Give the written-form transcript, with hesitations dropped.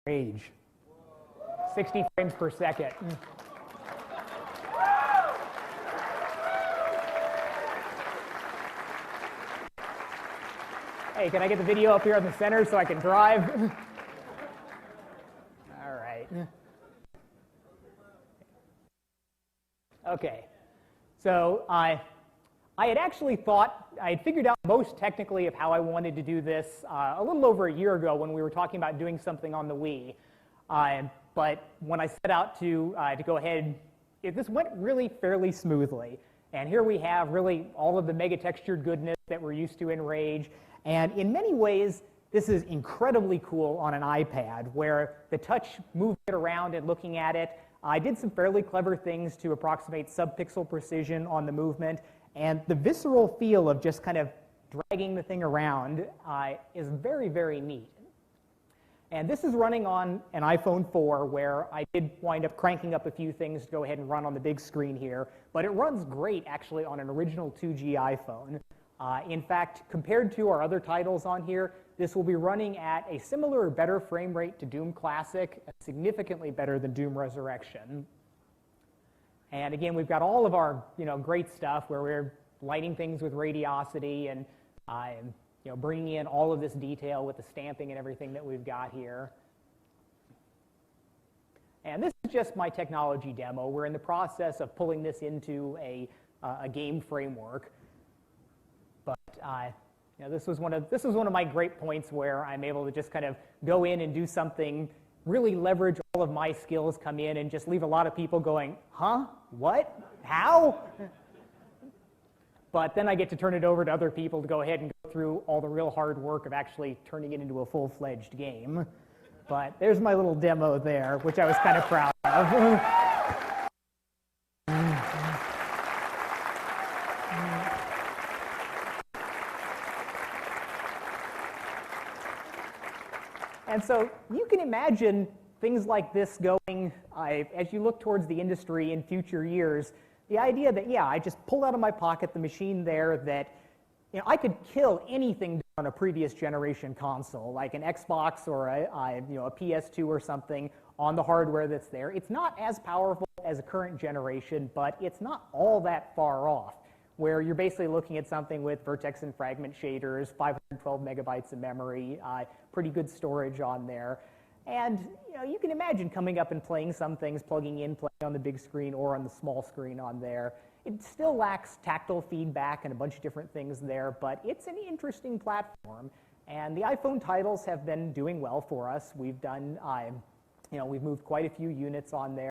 Rage. 60 frames per second. Hey, can I get the video up here in the center so I can drive? All right. Okay. So I had actually thought, I had figured out most technically of how I wanted to do this a little over a year ago when we were talking about doing something on the Wii. But when I set out to go ahead, this went really fairly smoothly. And here we have really all of the mega textured goodness that we're used to in Rage. And in many ways, this is incredibly cool on an iPad, where the touch moving it around and looking at it, I did some fairly clever things to approximate sub-pixel precision on the movement. And the visceral feel of just kind of dragging the thing around is very, very neat. And this is running on an iPhone 4, where I did wind up cranking up a few things to go ahead and run on the big screen here. But it runs great, actually, on an original 2G iPhone. In fact, compared to our other titles on here, this will be running at a similar or better frame rate to Doom Classic, significantly better than Doom Resurrection. And again, we've got all of our great stuff where we're lighting things with radiosity and bringing in all of this detail with the stamping and everything that we've got here. And this is just my technology demo. We're in the process of pulling this into a game framework. But this was one of my great points where I'm able to just kind of go in and do something, really leverage all of my skills, come in and just leave a lot of people going, huh? What? How? But then I get to turn it over to other people to go ahead and go through all the real hard work of actually turning it into a full-fledged game. But there's my little demo there, which I was kind of proud of. And so you can imagine things like this going, as you look towards the industry in future years, the idea that, yeah, I just pulled out of my pocket the machine there that, I could kill anything on a previous generation console, like an Xbox or a PS2 or something on the hardware that's there. It's not as powerful as a current generation, but it's not all that far off, where you're basically looking at something with vertex and fragment shaders, 512 megabytes of memory, pretty good storage on there. And you can imagine coming up and playing some things, plugging in, playing on the big screen or on the small screen on there. It still lacks tactile feedback and a bunch of different things there, but it's an interesting platform. And the iPhone titles have been doing well for us. We've done, we've moved quite a few units on there.